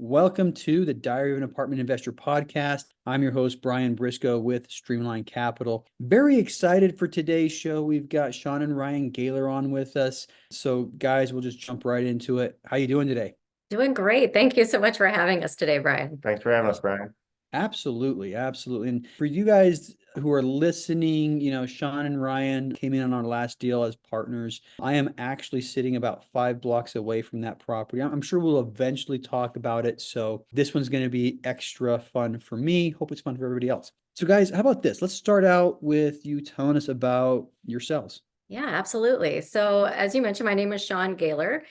Welcome to the Diary of an Apartment Investor podcast. I'm your host, Brian Briscoe with Streamline Capital. Very excited for today's show. We've got Shawn and Ryan Gaylor on with us. So guys, we'll just jump right into it. How you doing today? Doing great. Thank you so much for having us today, Brian. Thanks for having us, Brian. Absolutely, absolutely. And for you guys who are listening, Shawn and Ryan came in on our last deal as partners. I am actually sitting about 5 blocks away from that property. I'm sure we'll eventually talk about it. So this one's going to be extra fun for me. Hope it's fun for everybody else. So guys, how about this? Let's start out with you telling us about yourselves. Yeah, absolutely. So as you mentioned, my name is Shawn Gaylor.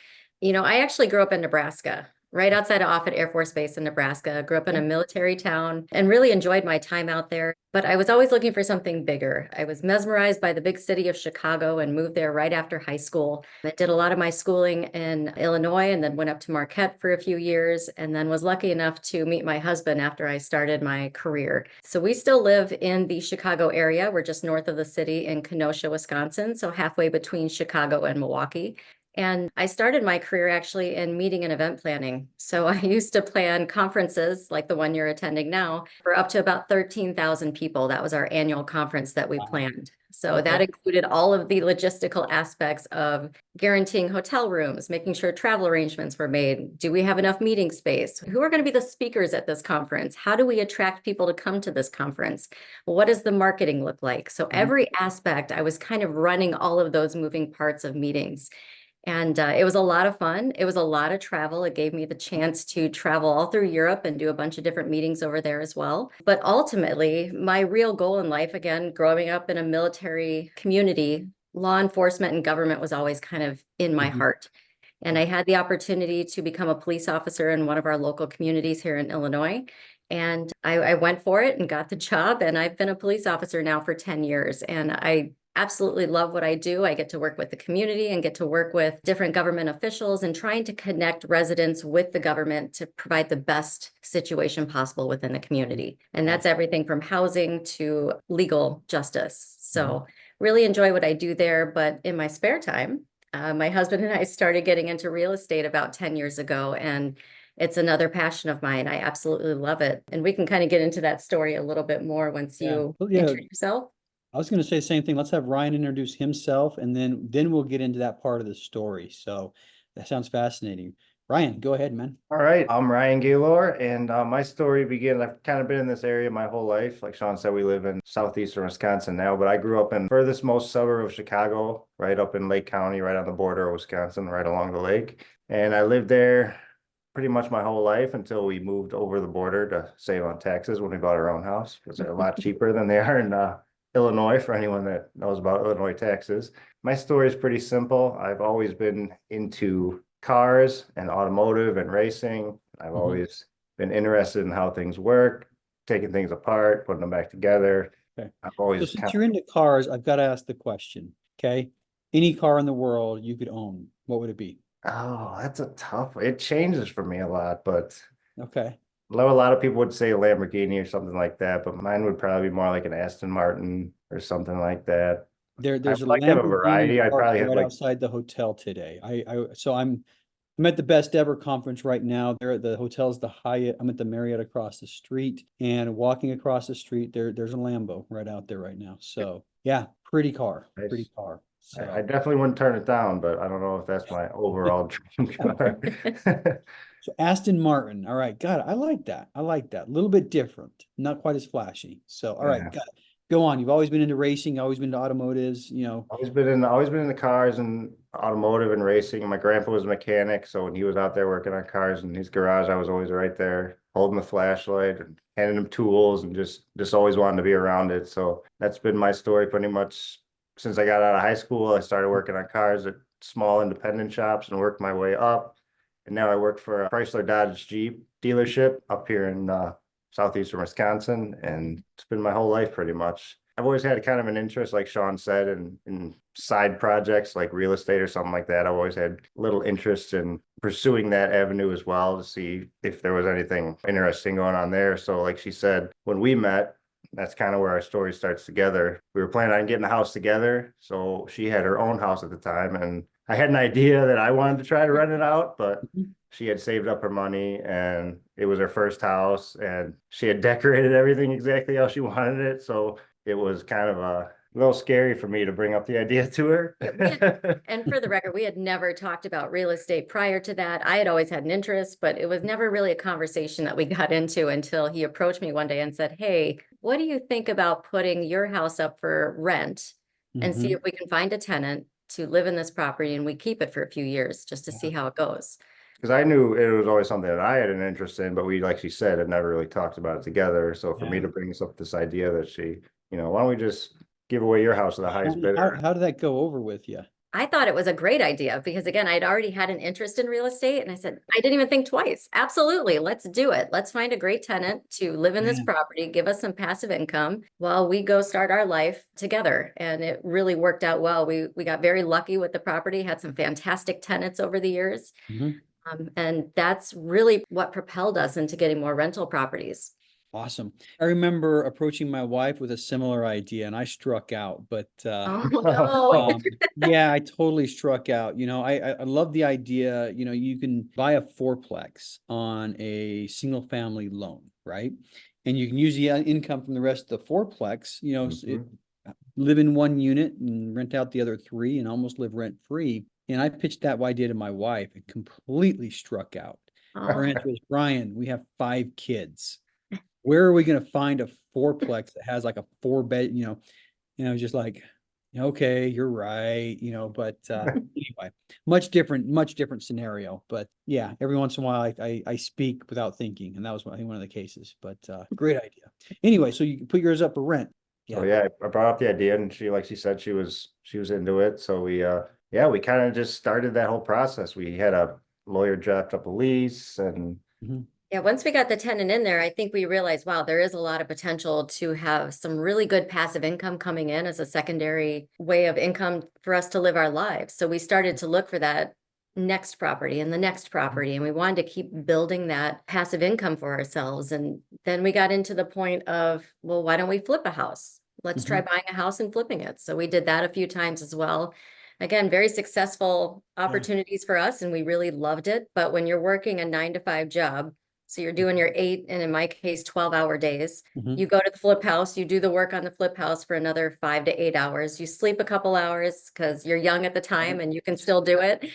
I actually grew up in Nebraska, right outside of Offutt Air Force Base in Nebraska. Grew up in a military town and really enjoyed my time out there. But I was always looking for something bigger. I was mesmerized by the big city of Chicago and moved there right after high school. I did a lot of my schooling in Illinois and then went up to Marquette for a few years and then was lucky enough to meet my husband after I started my career. So we still live in the Chicago area. We're just north of the city in Kenosha, Wisconsin, so halfway between Chicago and Milwaukee. And I started my career actually in meeting and event planning. So I used to plan conferences like the one you're attending now for up to about 13,000 people. That was our annual conference that we planned. So that included all of the logistical aspects of guaranteeing hotel rooms, making sure travel arrangements were made. Do we have enough meeting space? Who are going to be the speakers at this conference? How do we attract people to come to this conference? What does the marketing look like? So every aspect, I was kind of running all of those moving parts of meetings. And it was a lot of fun. It was a lot of travel. It gave me the chance to travel all through Europe and do a bunch of different meetings over there as well. But ultimately, my real goal in life, again, growing up in a military community, law enforcement and government was always kind of in my heart. And I had the opportunity to become a police officer in one of our local communities here in Illinois. And I went for it and got the job. And I've been a police officer now for 10 years. And I absolutely love what I do. I get to work with the community and get to work with different government officials and trying to connect residents with the government to provide the best situation possible within the community. And that's everything from housing to legal justice. So really enjoy what I do there. But in my spare time, my husband and I started getting into real estate about 10 years ago. And it's another passion of mine. I absolutely love it. And we can kind of get into that story a little bit more once you introduce yourself. I was going to say the same thing. Let's have Ryan introduce himself, and then we'll get into that part of the story. So that sounds fascinating. Ryan, go ahead, man. All right, I'm Ryan Gaylor, and my story begins. I've kind of been in this area my whole life. Like Shawn said, we live in southeastern Wisconsin now, but I grew up in furthest most suburb of Chicago, right up in Lake County, right on the border of Wisconsin, right along the lake. And I lived there pretty much my whole life until we moved over the border to save on taxes when we bought our own house, because they're a lot cheaper than they are in Illinois, for anyone that knows about Illinois taxes. My story is pretty simple. I've always been into cars and automotive and racing. I've always been interested in how things work, taking things apart, putting them back together. Okay. I've always So since you're into cars, I've got to ask the question, okay? Any car in the world you could own, what would it be? Oh, that's a tough one. It changes for me a lot, but Okay. a lot of people would say a Lamborghini or something like that, but mine would probably be more like an Aston Martin or something like that. There's a like to have a Lamborghini variety. I parked probably have right like outside the hotel today. So I'm at the best ever conference right now. There at the hotel's the Hyatt. I'm at the Marriott across the street, and walking across the street there's a Lambo right out there right now. So yeah, pretty car. So I definitely wouldn't turn it down, but I don't know if that's my overall dream car. So Aston Martin. All right, got it. I like that. A little bit different, not quite as flashy. So all right, got it. Go on. You've always been into racing, always been to automotives, Always been in the cars and automotive and racing. My grandpa was a mechanic, so when he was out there working on cars in his garage, I was always right there holding the flashlight and handing him tools and just always wanting to be around it. So that's been my story pretty much since I got out of high school. I started working on cars at small independent shops and worked my way up. And now I work for a Chrysler Dodge Jeep dealership up here in southeastern Wisconsin, and it's been my whole life pretty much. I've always had kind of an interest, like Shawn said, in side projects like real estate or something like that. I've always had little interest in pursuing that avenue as well to see if there was anything interesting going on there. So like she said, when we met, that's kind of where our story starts together. We were planning on getting a house together. So she had her own house at the time, and I had an idea that I wanted to try to rent it out, but she had saved up her money and it was her first house and she had decorated everything exactly how she wanted it. So it was kind of a little scary for me to bring up the idea to her. And for the record, we had never talked about real estate prior to that. I had always had an interest, but it was never really a conversation that we got into until he approached me one day and said, "Hey, what do you think about putting your house up for rent and see if we can find a tenant to live in this property and we keep it for a few years just to see how it goes?" Because I knew it was always something that I had an interest in, but we, like she said, had never really talked about it together. So for me to bring up this idea that she, why don't we just give away your house to the highest bidder? How did that go over with you? I thought it was a great idea because again, I'd already had an interest in real estate and I said, I didn't even think twice. Absolutely. Let's do it. Let's find a great tenant to live in this property, give us some passive income while we go start our life together. And it really worked out well. We got very lucky with the property, had some fantastic tenants over the years. And that's really what propelled us into getting more rental properties. Awesome. I remember approaching my wife with a similar idea and I struck out, but Oh, no. yeah, I totally struck out. I love the idea, you can buy a fourplex on a single family loan, right? And you can use the income from the rest of the fourplex, live in one unit and rent out the other three and almost live rent free. And I pitched that idea to my wife and completely struck out. Her answer was, "Brian, we have 5 kids. Where are we going to find a fourplex that has like a 4-bed, just like, okay, you're right, but anyway, much different scenario. But yeah, every once in a while I speak without thinking. And that was one of the cases, but great idea. Anyway, so you can put yours up for rent. So yeah, I brought up the idea and she, like she said, she was into it. So we kind of just started that whole process. We had a lawyer draft up a lease and yeah, once we got the tenant in there, I think we realized, wow, there is a lot of potential to have some really good passive income coming in as a secondary way of income for us to live our lives. So we started to look for that next property and the next property, and we wanted to keep building that passive income for ourselves. And then we got into the point of, well, why don't we flip a house? Let's try buying a house and flipping it. So we did that a few times as well. Again, very successful opportunities for us, and we really loved it. But when you're working a 9-to-5 job, so you're doing your 8, and in my case, 12-hour days. You go to the flip house, you do the work on the flip house for another 5 to 8 hours. You sleep a couple hours because you're young at the time and you can still do it.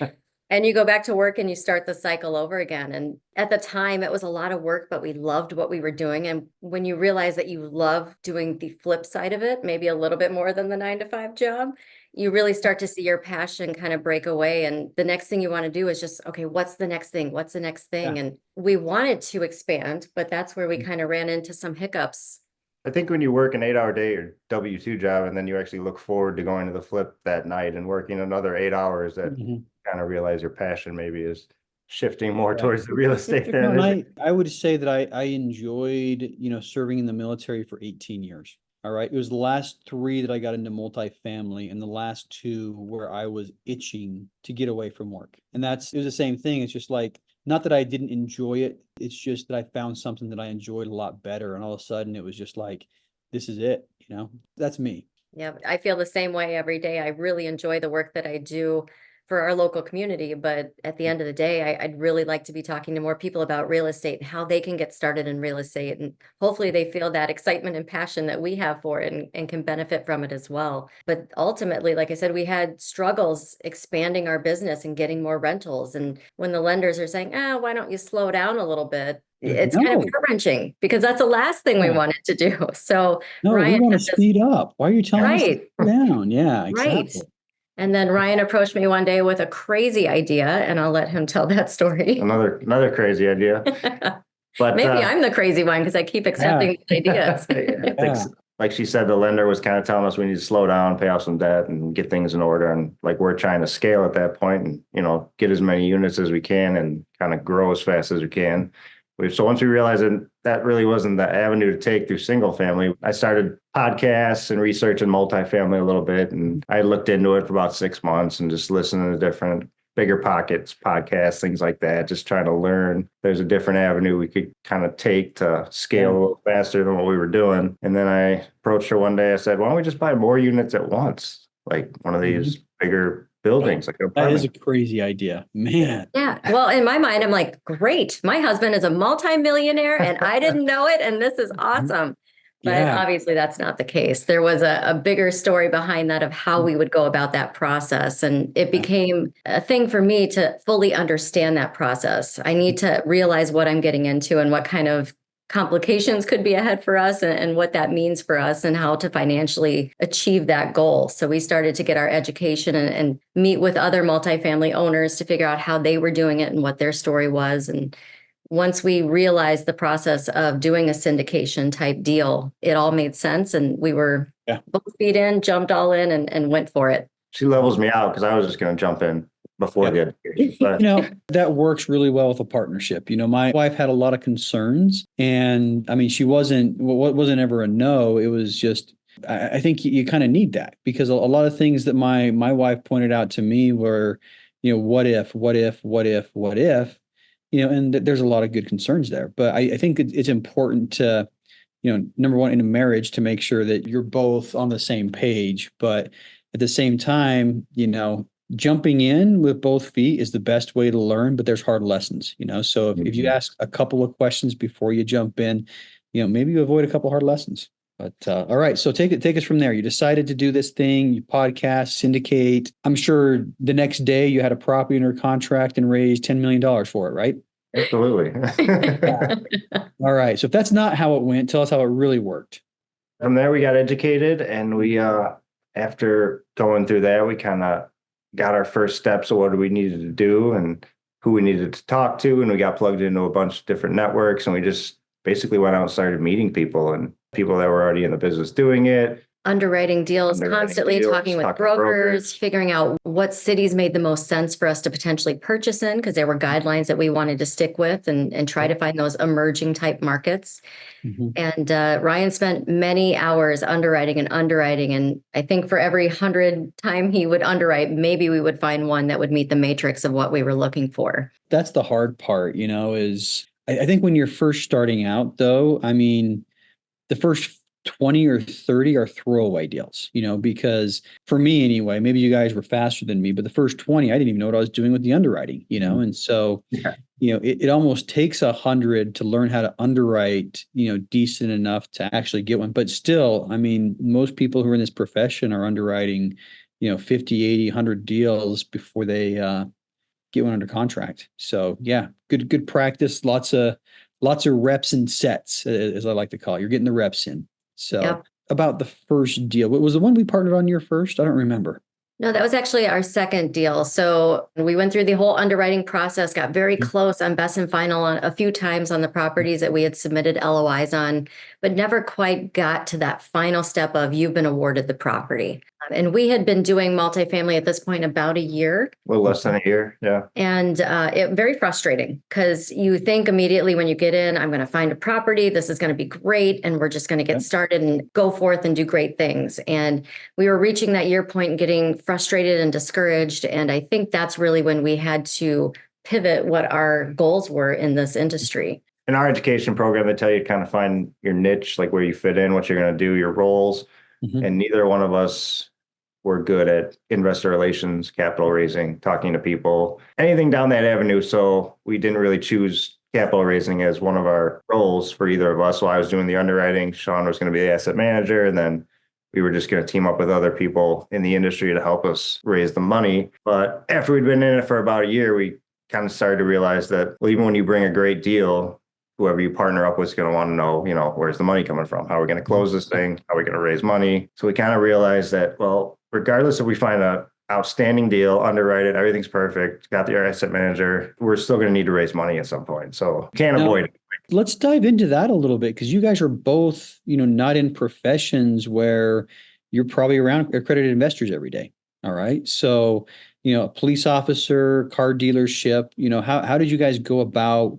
And you go back to work and you start the cycle over again. And at the time, it was a lot of work, but we loved what we were doing. And when you realize that you love doing the flip side of it, maybe a little bit more than the 9-to-5 job, you really start to see your passion kind of break away. And the next thing you want to do is just, okay, what's the next thing? What's the next thing? And we wanted to expand, but that's where we kind of ran into some hiccups. I think when you work an 8-hour day or W-2 job, and then you actually look forward to going to the flip that night and working another 8 hours, that kind of realize your passion maybe is shifting more towards the real estate. I would say that I enjoyed, serving in the military for 18 years. All right. It was the last 3 that I got into multifamily and the last 2 where I was itching to get away from work. And it was the same thing. It's just like, not that I didn't enjoy it. It's just that I found something that I enjoyed a lot better. And all of a sudden it was just like, this is it. That's me. Yeah, I feel the same way every day. I really enjoy the work that I do for our local community, but at the end of the day, I'd really like to be talking to more people about real estate and how they can get started in real estate. And hopefully they feel that excitement and passion that we have for it and can benefit from it as well. But ultimately, like I said, we had struggles expanding our business and getting more rentals. And when the lenders are saying, why don't you slow down a little bit? It's kind of heart-wrenching because that's the last thing we wanted to do. So Ryan, we want to speed up. Why are you telling us to slow down? Yeah, exactly. Right. And then Ryan approached me one day with a crazy idea, and I'll let him tell that story. Another crazy idea. But maybe I'm the crazy one because I keep accepting ideas. I think, like she said, the lender was kind of telling us we need to slow down, pay off some debt, and get things in order. And like we're trying to scale at that point, and get as many units as we can, and kind of grow as fast as we can. So once we realized that really wasn't the avenue to take through single family, I started podcasts and researching multifamily a little bit. And I looked into it for about 6 months and just listening to different Bigger Pockets podcasts, things like that, just trying to learn there's a different avenue we could kind of take to scale a little faster than what we were doing. And then I approached her one day. I said, why don't we just buy more units at once? Like one of these bigger buildings, like an That is apartment. a crazy idea, man. Yeah. Well, in my mind, I'm like, great. My husband is a multimillionaire and I didn't know it. And this is awesome. But Yeah. obviously, that's not the case. There was a bigger story behind that of how we would go about that process. And it became a thing for me to fully understand that process. I need to realize what I'm getting into and what kind of complications could be ahead for us and what that means for us and how to financially achieve that goal. So we started to get our education and meet with other multifamily owners to figure out how they were doing it and what their story was. And once we realized the process of doing a syndication type deal, it all made sense. And we were both feet in, jumped all in and went for it. She levels me out because I was just going to jump in before the education. But That works really well with a partnership. My wife had a lot of concerns, and I mean, she wasn't ever a no. It was just, I think you kind of need that, because a lot of things that my wife pointed out to me were, what if, and there's a lot of good concerns there. But I think it's important to, number one, in a marriage, to make sure that you're both on the same page. But at the same time, jumping in with both feet is the best way to learn, but there's hard lessons, So if you ask a couple of questions before you jump in, maybe you avoid a couple hard lessons. But all right, so take us from there. You decided to do this thing, you podcast, syndicate. I'm sure the next day you had a property under contract and raised $10 million for it, right? Absolutely. All right. So if that's not how it went, tell us how it really worked. From there, we got educated, and we, after going through that, we kind of got our first steps of what we needed to do and who we needed to talk to. And we got plugged into a bunch of different networks, and we just basically went out and started meeting people and people that were already in the business doing it. Underwriting deals, constantly talking with brokers, figuring out what cities made the most sense for us to potentially purchase in, because there were guidelines that we wanted to stick with and try to find those emerging type markets. And Ryan spent many hours underwriting. And I think for every 100 time he would underwrite, maybe we would find one that would meet the matrix of what we were looking for. That's the hard part, is I think when you're first starting out, though, I mean, the first 20 or 30 are throwaway deals, because for me anyway, maybe you guys were faster than me, but the first 20, I didn't even know what I was doing with the underwriting, and so, it almost takes 100 to learn how to underwrite, decent enough to actually get one. But still, I mean, most people who are in this profession are underwriting, 50, 80, 100 deals before they get one under contract. So yeah, good practice. Lots of reps and sets, as I like to call it. You're getting the reps in. So about the first deal, what was the one we partnered on your first? I don't remember. No, that was actually our second deal. So we went through the whole underwriting process, got very close on best and final on a few times on the properties that we had submitted LOIs on, but never quite got to that final step of you've been awarded the property. And we had been doing multifamily at this point about a year. A little less than a year, yeah. And it very frustrating, because you think immediately when you get in, I'm going to find a property, this is going to be great, and we're just going to get started and go forth and do great things. And we were reaching that year point and getting frustrated and discouraged. And I think that's really when we had to pivot what our goals were in this industry. In our education program, they tell you to kind of find your niche, like where you fit in, what you're going to do, your roles. And neither one of us were good at investor relations, capital raising, talking to people, anything down that avenue. So we didn't really choose capital raising as one of our roles for either of us. So I was doing the underwriting, Shawn was going to be the asset manager, and then we were just going to team up with other people in the industry to help us raise the money. But after we'd been in it for about a year, we kind of started to realize that, well, even when you bring a great deal, whoever you partner up with is going to want to know, where's the money coming from? How are we going to close this thing? How are we going to raise money? So we kind of realized that, well, regardless if we find an outstanding deal, underwrite it, everything's perfect, got the asset manager, we're still going to need to raise money at some point. So can't avoid it. Let's dive into that a little bit, because you guys are both, not in professions where you're probably around accredited investors every day. All right. So, a police officer, car dealership, how did you guys go about,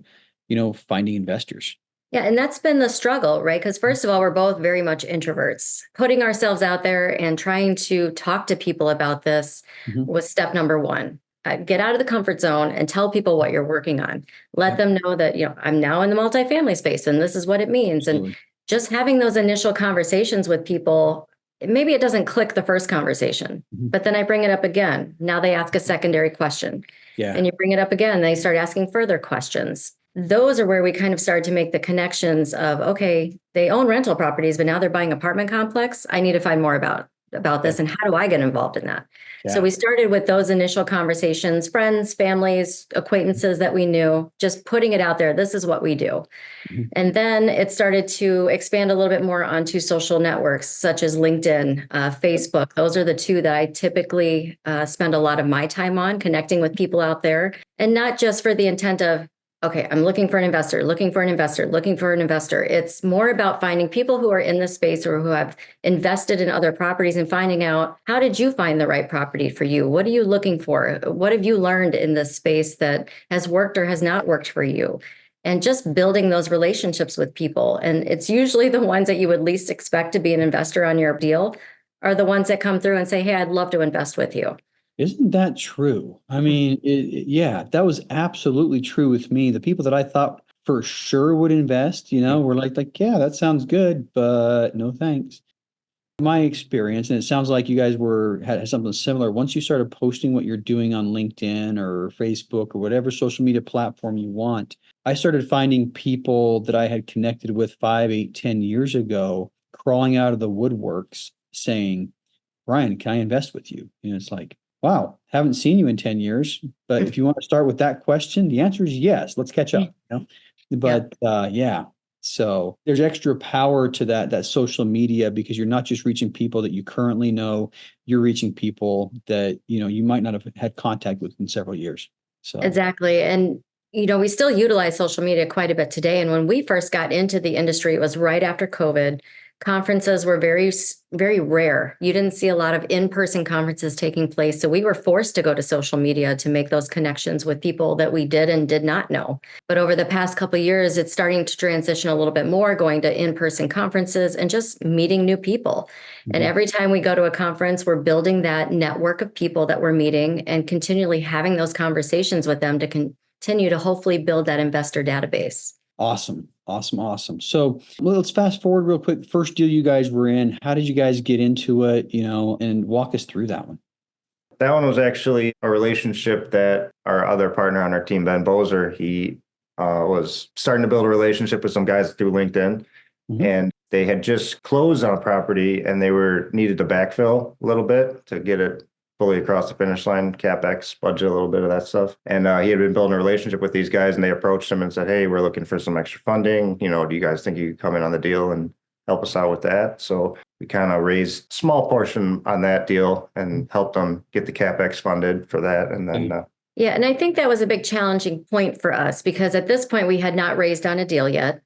finding investors? Yeah, and that's been the struggle, right? Because first of all, we're both very much introverts. Putting ourselves out there and trying to talk to people about this was step number one. Get out of the comfort zone and tell people what you're working on. Let them know that, I'm now in the multifamily space and this is what it means. Absolutely. And just having those initial conversations with people maybe it doesn't click the first conversation, Mhm. but then I bring it up again. Now they ask a secondary question. Yeah. And you bring it up again, they start asking further questions. Those are where we kind of started to make the connections of, okay, they own rental properties, but now they're buying apartment complex. I need to find more about this, and how do I get involved in that? So Yeah. we started with those initial conversations, friends, families, acquaintances that we knew, just putting it out there. This is what we do. Mhm. And then it started to expand a little bit more onto social networks such as LinkedIn, Facebook. Those are the two that I typically spend a lot of my time on, connecting with people out there. And not just for the intent of, okay, I'm looking for an investor, looking for an investor, looking for an investor. It's more about finding people who are in this space or who have invested in other properties and finding out, how did you find the right property for you? What are you looking for? What have you learned in this space that has worked or has not worked for you? And just building those relationships with people. And it's usually the ones that you would least expect to be an investor on your deal are the ones that come through and say, hey, I'd love to invest with you. Isn't that true? I mean, yeah, that was absolutely true with me. The people that I thought for sure would invest, were like, yeah, that sounds good, but no thanks. My experience, and it sounds like you guys had something similar. Once you started posting what you're doing on LinkedIn or Facebook or whatever social media platform you want, I started finding people that I had connected with 5, 8, 10 years ago crawling out of the woodworks saying, Ryan, can I invest with you? And it's like, wow, haven't seen you in 10 years. But if you want to start with that question, the answer is yes. Let's catch up. But yeah. So there's extra power to that social media, because you're not just reaching people that you currently know, you're reaching people that you might not have had contact with in several years. So Exactly. And we still utilize social media quite a bit today. And when we first got into the industry, it was right after COVID. Conferences were very, very rare. You didn't see a lot of in-person conferences taking place. So we were forced to go to social media to make those connections with people that we did and did not know. But over the past couple of years, it's starting to transition a little bit more, going to in-person conferences and just meeting new people. And every time we go to a conference, we're building that network of people that we're meeting and continually having those conversations with them to continue to hopefully build that investor database. Awesome. Awesome. So let's fast forward real quick. First deal you guys were in, how did you guys get into it, and walk us through that one? That one was actually a relationship that our other partner on our team, Ben Bozer, he was starting to build a relationship with some guys through LinkedIn. And they had just closed on a property and they needed to backfill a little bit to get it fully across the finish line, CapEx, budget, a little bit of that stuff. And he had been building a relationship with these guys, and they approached him and said, hey, we're looking for some extra funding. Do you guys think you could come in on the deal and help us out with that? So we kind of raised a small portion on that deal and helped them get the CapEx funded for that. And then yeah, and I think that was a big challenging point for us, because at this point we had not raised on a deal yet.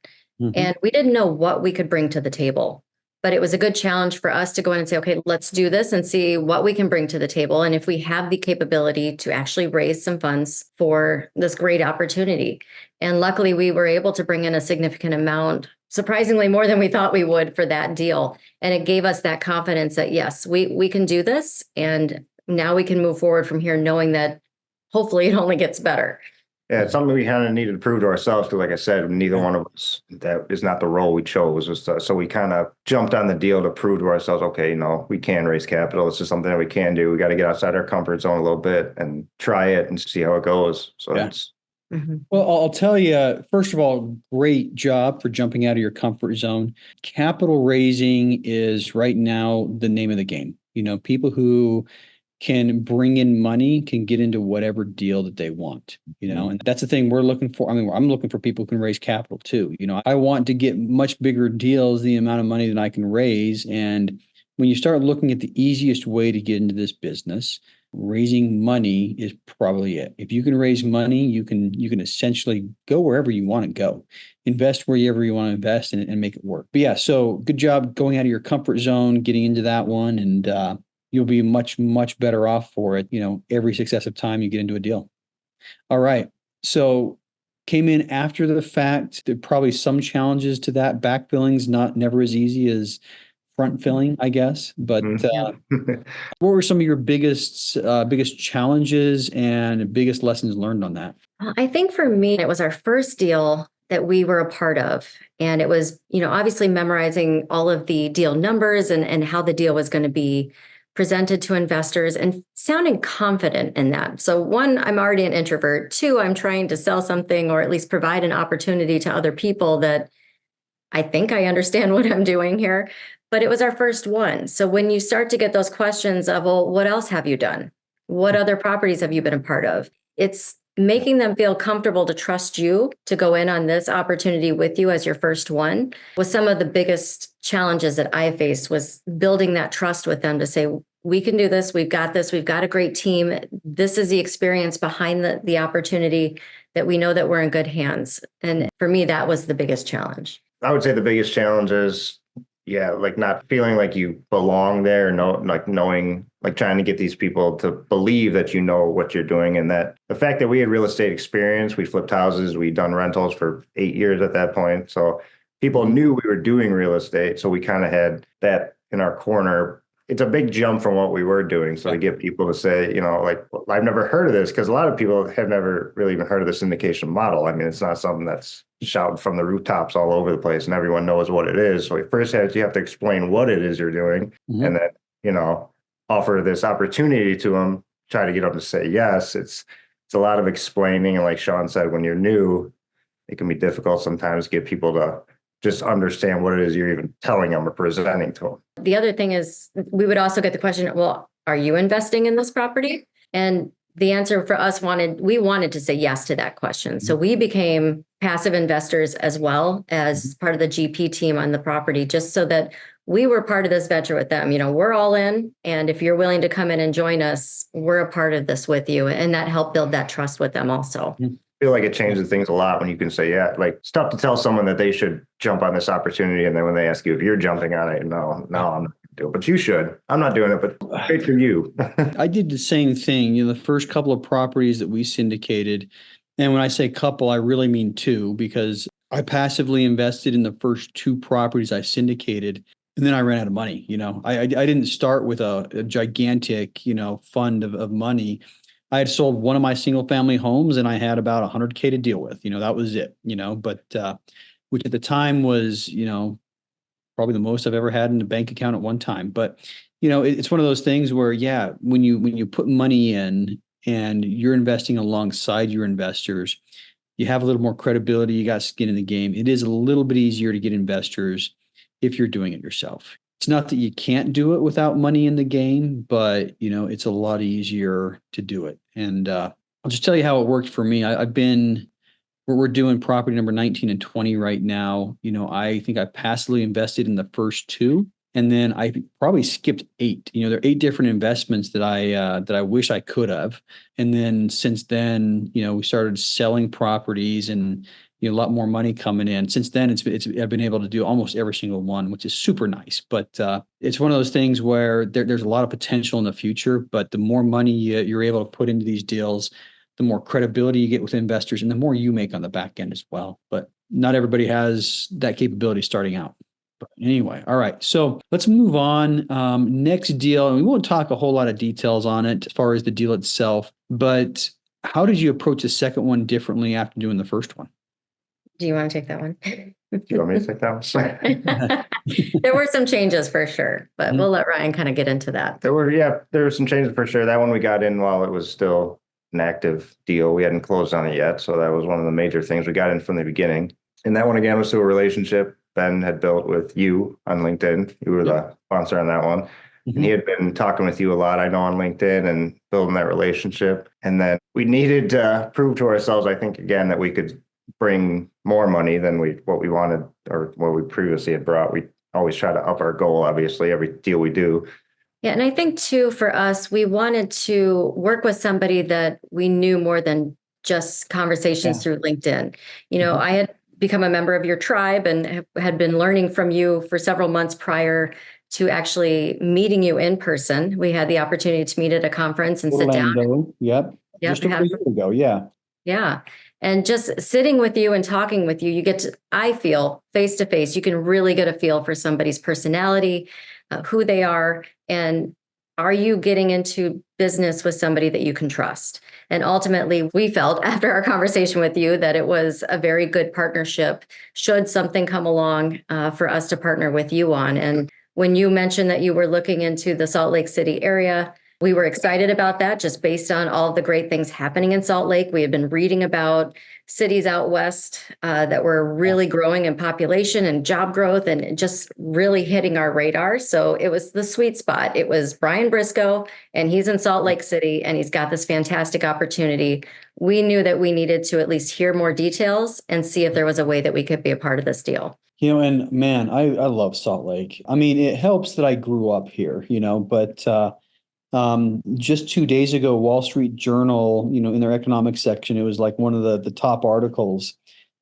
And we didn't know what we could bring to the table. But it was a good challenge for us to go in and say, okay, let's do this and see what we can bring to the table. And if we have the capability to actually raise some funds for this great opportunity. And luckily, we were able to bring in a significant amount, surprisingly more than we thought we would, for that deal. And it gave us that confidence that, yes, we can do this. And now we can move forward from here, knowing that hopefully it only gets better. yeah, it's something we kind of needed to prove to ourselves, because like I said, neither one of us, that is not the role we chose. So we kind of jumped on the deal to prove to ourselves, okay, we can raise capital. It's just something that we can do. We got to get outside our comfort zone a little bit and try it and see how it goes. So it's Well, I'll tell you, first of all, great job for jumping out of your comfort zone. Capital raising is right now the name of the game. People who can bring in money can get into whatever deal that they want, and that's the thing we're looking for. I mean, I'm looking for people who can raise capital too. I want to get much bigger deals, the amount of money that I can raise. And when you start looking at the easiest way to get into this business, raising money is probably it. If you can raise money, you can essentially go wherever you want to go, invest wherever you want to invest, and make it work. But yeah, so good job going out of your comfort zone, getting into that one, and you'll be much, much better off for it, every successive time you get into a deal. All right. So came in after the fact. There are probably some challenges to that. Backfilling's never as easy as front filling, I guess. But what were some of your biggest challenges and biggest lessons learned on that? I think for me, it was our first deal that we were a part of. And it was, obviously memorizing all of the deal numbers and how the deal was going to be presented to investors and sounding confident in that. So one, I'm already an introvert. Two, I'm trying to sell something or at least provide an opportunity to other people that I think I understand what I'm doing here. But it was our first one. So when you start to get those questions of, well, what else have you done? What other properties have you been a part of? It's making them feel comfortable to trust you to go in on this opportunity with you as your first one was some of the biggest challenges that I faced, was building that trust with them to say, we can do this. We've got this. We've got a great team. This is the experience behind the opportunity, that we know that we're in good hands. And for me, that was the biggest challenge. I would say the biggest challenge is, like not feeling like you belong there, knowing, like trying to get these people to believe that you know what you're doing. And that the fact that we had real estate experience, we flipped houses, we'd done rentals for 8 years at that point. So people knew we were doing real estate. So we kind of had that in our corner. It's a big jump from what we were doing. So to get people to say, like, well, I've never heard of this, because a lot of people have never really even heard of the syndication model. I mean, it's not something that's shouted from the rooftops all over the place and everyone knows what it is. So first you have to explain what it is you're doing, and then, offer this opportunity to them, try to get them to say yes. It's a lot of explaining. And like Shawn said, when you're new, it can be difficult sometimes to get people to just understand what it is you're even telling them or presenting to them. The other thing is, we would also get the question, well, are you investing in this property? And the answer for us we wanted to say yes to that question. So we became passive investors as well as part of the GP team on the property, just so that we were part of this venture with them. We're all in. And if you're willing to come in and join us, we're a part of this with you. And that helped build that trust with them also. I feel like it changes things a lot when you can say, yeah, like it's tough to tell someone that they should jump on this opportunity. And then when they ask you if you're jumping on it, no, I'm not going to do it, but you should. I'm not doing it, but great for you. I did the same thing. The first couple of properties that we syndicated, and when I say couple, I really mean two, because I passively invested in the first two properties I syndicated, and then I ran out of money. I didn't start with a gigantic, fund of money. I had sold one of my single family homes and I had about $100K to deal with. That was it. But which at the time was, probably the most I've ever had in a bank account at one time. But it's one of those things where, when you put money in and you're investing alongside your investors, you have a little more credibility. You got skin in the game. It is a little bit easier to get investors if you're doing it yourself. It's not that you can't do it without money in the game, but it's a lot easier to do it. And I'll just tell you how it worked for me. We're doing property number 19 and 20 right now. I think I passively invested in the first two, and then I probably skipped 8. There are 8 different investments that I wish I could have. And then since then, we started selling properties and a lot more money coming in. Since then, I've been able to do almost every single one, which is super nice. But it's one of those things where there's a lot of potential in the future. But the more money you're able to put into these deals, the more credibility you get with investors, and the more you make on the back end as well. But not everybody has that capability starting out. But anyway, all right. So let's move on. Next deal, and we won't talk a whole lot of details on it as far as the deal itself. But how did you approach the second one differently after doing the first one? Do you want to take that one? Do you want me to take that one? There were some changes for sure, but we'll let Ryan kind of get into that. There were some changes for sure. That one we got in while it was still an active deal. We hadn't closed on it yet. So that was one of the major things we got in from the beginning. And that one again was through a relationship Ben had built with you on LinkedIn. You were the sponsor on that one. And he had been talking with you a lot, I know, on LinkedIn and building that relationship. And then we needed to prove to ourselves, I think, again, that we could bring more money than what we wanted or what we previously had brought. We always try to up our goal, obviously, every deal we do. Yeah. And I think too, for us, we wanted to work with somebody that we knew more than just conversations through LinkedIn. I had become a member of your tribe and had been learning from you for several months prior to actually meeting you in person. We had the opportunity to meet at a conference and sit down. Yep. Just over a year ago. Yeah. Yeah. And just sitting with you and talking with you, you get to, I feel, face to face, you can really get a feel for somebody's personality, who they are. And are you getting into business with somebody that you can trust? And ultimately, we felt after our conversation with you that it was a very good partnership should something come along for us to partner with you on. And when you mentioned that you were looking into the Salt Lake City area, we were excited about that just based on all the great things happening in Salt Lake. We had been reading about cities out west that were really growing in population and job growth and just really hitting our radar. So it was the sweet spot. It was Brian Briscoe, and he's in Salt Lake City, and he's got this fantastic opportunity. We knew that we needed to at least hear more details and see if there was a way that we could be a part of this deal. And man, I love Salt Lake. I mean, it helps that I grew up here, but just 2 days ago, Wall Street Journal, in their economics section, it was like one of the top articles,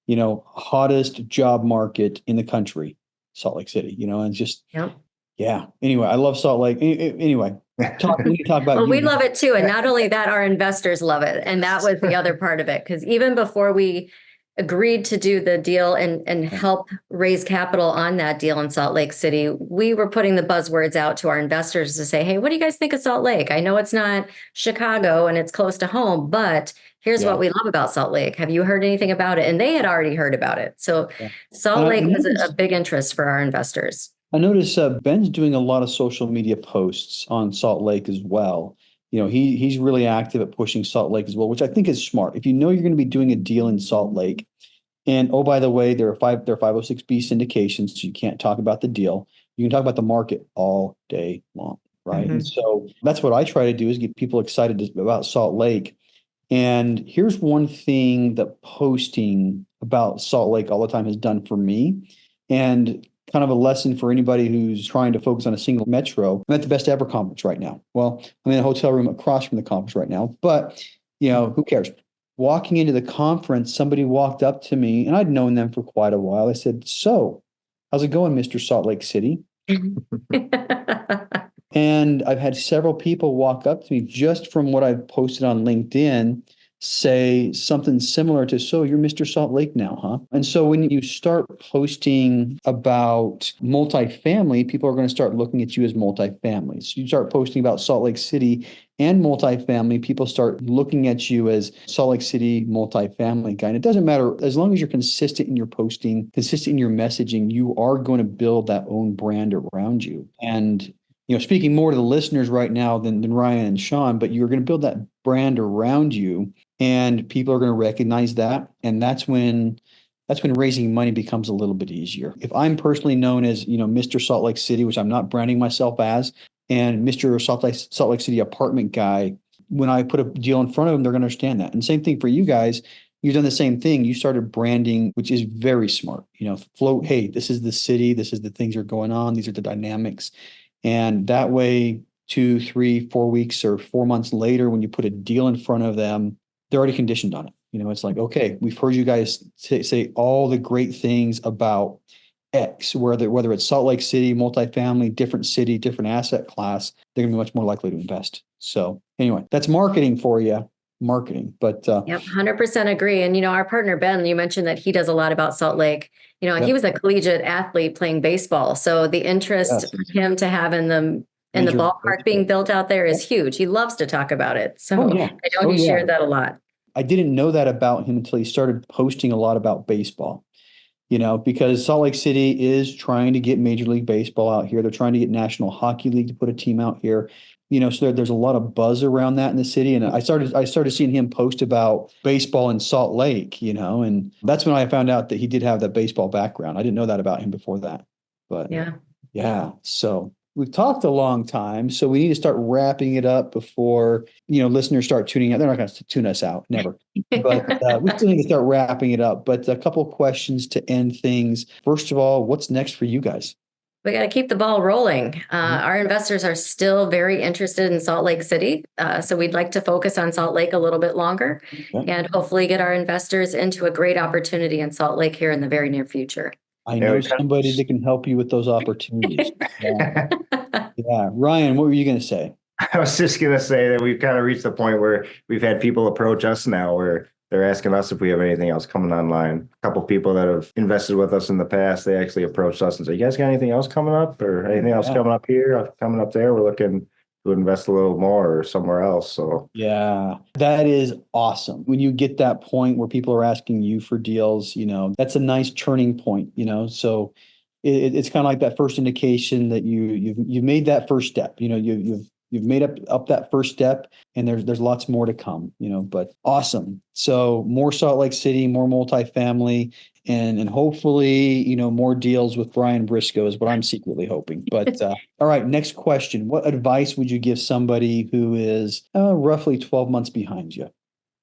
hottest job market in the country, Salt Lake City, and just, Yep. yeah. Anyway, I love Salt Lake. Anyway, we can talk about Well, we love it too. And not only that, our investors love it. And that was the other part of it. Because even before we agreed to do the deal and help raise capital on that deal in Salt Lake City, we were putting the buzzwords out to our investors to say, hey, what do you guys think of Salt Lake? I know it's not Chicago and it's close to home, but here's what we love about Salt Lake. Have you heard anything about it? And they had already heard about it. So Salt Lake was a big interest for our investors. I notice Ben's doing a lot of social media posts on Salt Lake as well. He's really active at pushing Salt Lake as well, which I think is smart. If you know you're going to be doing a deal in Salt Lake, and oh, by the way, there are 506B syndications, so you can't talk about the deal. You can talk about the market all day long, right? Mm-hmm. And so that's what I try to do is get people excited about Salt Lake. And here's one thing that posting about Salt Lake all the time has done for me, and kind of a lesson for anybody who's trying to focus on a single metro. I'm at the Best Ever conference right now. Well, I'm in a hotel room across from the conference right now, but who cares? Walking into the conference, somebody walked up to me, and I'd known them for quite a while. I said, "So, how's it going, Mr. Salt Lake City?" And I've had several people walk up to me just from what I've posted on LinkedIn, say something similar to, "So you're Mr. Salt Lake now, huh?" And so when you start posting about multifamily, people are going to start looking at you as multifamily. So you start posting about Salt Lake City and multifamily, people start looking at you as Salt Lake City multifamily guy. And it doesn't matter, as long as you're consistent in your posting, consistent in your messaging, you are going to build that own brand around you. And speaking more to the listeners right now than Ryan and Shawn, but you're going to build that brand around you, and people are going to recognize that. And that's when raising money becomes a little bit easier. If I'm personally known as, Mr. Salt Lake City, which I'm not branding myself as, and Mr. Salt Lake City apartment guy, when I put a deal in front of them, they're going to understand that. And same thing for you guys. You've done the same thing. You started branding, which is very smart. Float, hey, this is the city. This is the things that are going on. These are the dynamics. And that way, 2, 3, 4 weeks or 4 months later, when you put a deal in front of them, they're already conditioned on it. It's like, okay, we've heard you guys say all the great things about X, whether it's Salt Lake City, multifamily, different city, different asset class, they're going to be much more likely to invest. So anyway, that's marketing for you. But yep, 100% agree. And our partner Ben, you mentioned that he does a lot about Salt Lake. He was a collegiate athlete playing baseball, so the interest for him to have in the ballpark being built out there is huge. He loves to talk about it, so I know he shared that a lot. I didn't know that about him until he started posting a lot about baseball. Because Salt Lake City is trying to get Major League Baseball out here. They're trying to get National Hockey League to put a team out here. So there's a lot of buzz around that in the city. And I started seeing him post about baseball in Salt Lake, and that's when I found out that he did have that baseball background. I didn't know that about him before that. But yeah. So we've talked a long time, so we need to start wrapping it up before, listeners start tuning out. They're not going to tune us out, never. But we still need to start wrapping it up. But a couple of questions to end things. First of all, what's next for you guys? We got to keep the ball rolling. Our investors are still very interested in Salt Lake City. So we'd like to focus on Salt Lake a little bit longer and hopefully get our investors into a great opportunity in Salt Lake here in the very near future. I know somebody that can help you with those opportunities. Yeah. Ryan, what were you going to say? I was just going to say that we've kind of reached the point where we've had people approach us now where they're asking us if we have anything else coming online. A couple of people that have invested with us in the past, they actually approached us and said, "You guys got anything else coming up or anything else coming up here, coming up there? We're looking to invest a little more or somewhere else. So Yeah, that is awesome. When you get that point where people are asking you for deals, that's a nice turning point, so it's kind of like that first indication that you've made that first step. You've made up that first step, and there's lots more to come. But awesome. So more Salt Lake City, more multifamily, and hopefully more deals with Brian Briscoe is what I'm secretly hoping. But all right, next question: what advice would you give somebody who is roughly 12 months behind you?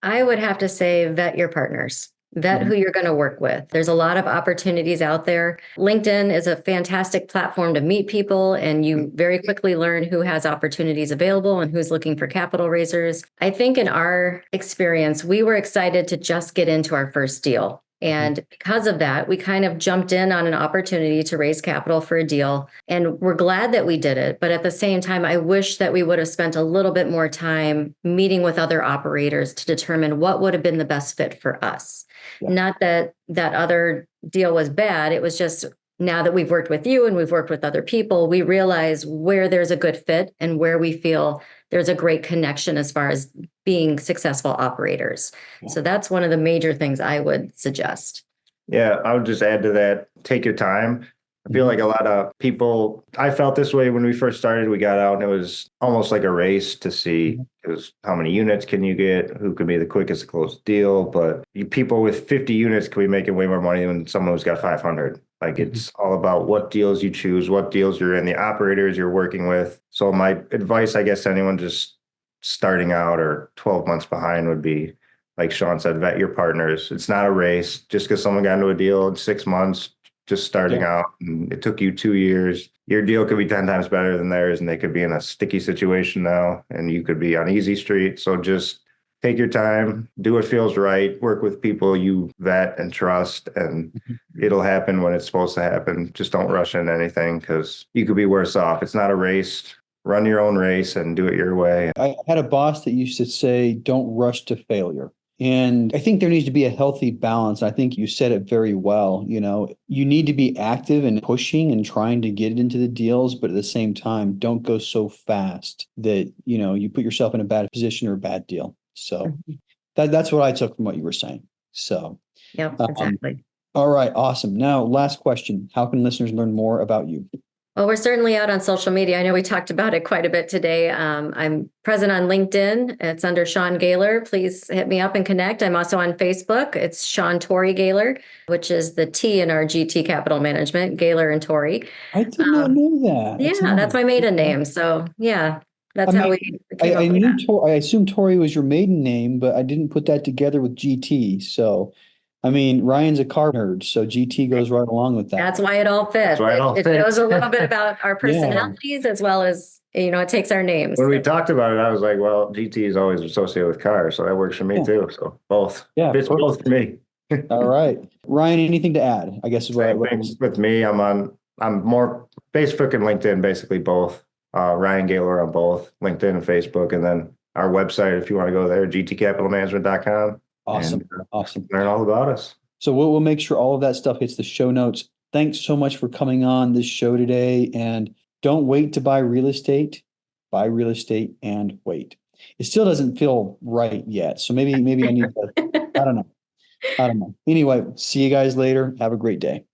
I would have to say vet your partners. Vet who you're going to work with. There's a lot of opportunities out there. LinkedIn is a fantastic platform to meet people, and you very quickly learn who has opportunities available and who's looking for capital raisers. I think in our experience, we were excited to just get into our first deal. And because of that, we kind of jumped in on an opportunity to raise capital for a deal. And we're glad that we did it. But at the same time, I wish that we would have spent a little bit more time meeting with other operators to determine what would have been the best fit for us. Yeah. Not that that other deal was bad. It was just now that we've worked with you and we've worked with other people, we realize where there's a good fit and where we feel there's a great connection as far as being successful operators. Yeah. So that's one of the major things I would suggest. yeah, I would just add to that, take your time. I feel like a lot of people, I felt this way when we first started. We got out and it was almost like a race to see how many units can you get, who can be the quickest to close the deal. But people with 50 units can be making way more money than someone who's got 500. Like it's all about what deals you choose, what deals you're in, the operators you're working with. So my advice, I guess, to anyone just starting out or 12 months behind would be, like Shawn said, vet your partners. It's not a race. Just because someone got into a deal in 6 months, just starting out, and it took you 2 years, your deal could be 10 times better than theirs, and they could be in a sticky situation now, and you could be on easy street. So just take your time, do what feels right, work with people you vet and trust, and it'll happen when it's supposed to happen. Just don't rush into anything because you could be worse off. It's not a race. Run your own race and do it your way. I had a boss that used to say, don't rush to failure. And I think there needs to be a healthy balance. I think you said it very well. You need to be active and pushing and trying to get into the deals, but at the same time, don't go so fast that, you put yourself in a bad position or a bad deal. So that's what I took from what you were saying. So, Yep, exactly. All right. Awesome. Now, last question. How can listeners learn more about you? Well, we're certainly out on social media. I know we talked about it quite a bit today. I'm present on LinkedIn. It's under Shawn Gaylor. Please hit me up and connect. I'm also on Facebook. It's Shawn Torrey Gaylor, which is the T in our GT Capital Management, Gaylor and Torrey. I did not know that. That's my maiden name. So yeah, that's how we came up I with knew that. I assumed Tori was your maiden name, but I didn't put that together with GT. So, Ryan's a car nerd, so GT goes right along with that. That's why it all fits. It knows a little bit about our personalities as well as, it takes our names. When we talked about it, I was like, well, GT is always associated with cars, so that works for me too. So both. Yeah, It's both for me. All right. Ryan, anything to add? I guess Same things with me. I'm more Facebook and LinkedIn, basically both. Ryan Gaylor on both LinkedIn and Facebook. And then our website, if you want to go there, gtcapitalmanagement.com. Awesome. And, awesome. Learn all about us. So we'll make sure all of that stuff hits the show notes. Thanks so much for coming on this show today. And don't wait to buy real estate. Buy real estate and wait. It still doesn't feel right yet. So maybe I need to, I don't know. Anyway, see you guys later. Have a great day.